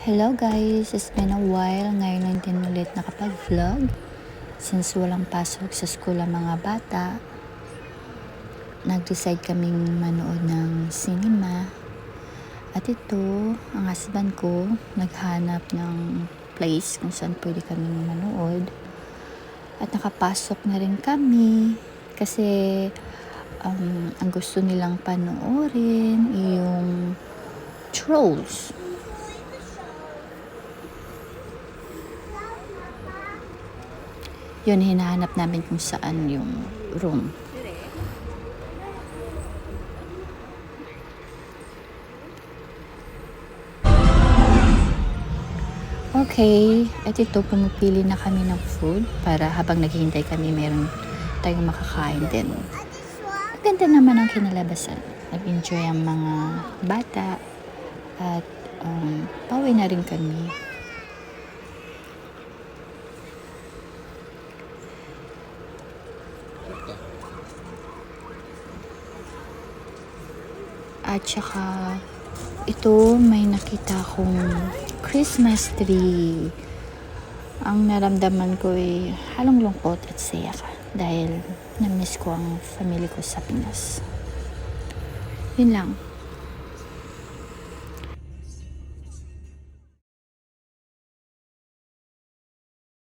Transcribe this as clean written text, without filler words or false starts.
Hello guys, it's been a while. Ngayon lang din ulit nakapag-vlog. Since walang pasok sa school ang mga bata, nag-decide kaming manood ng cinema. At ito, ang husband ko, naghanap ng place kung saan pwede kaming manood. At nakapasok na rin kami kasi ang gusto nilang panoorin yung Trolls. Yun, hinahanap namin kung saan yung room. Okay, at ito, pumipili na kami ng food para habang naghihintay kami, meron tayong makakain din. Maganda naman ang kinalabasan. Nag-enjoy ang mga bata at pauwi na rin kami. At saka, ito may nakita akong Christmas tree. Ang naramdaman ko ay halong lungkot at saya dahil na-miss ko ang family ko sa Pinas. Yun lang.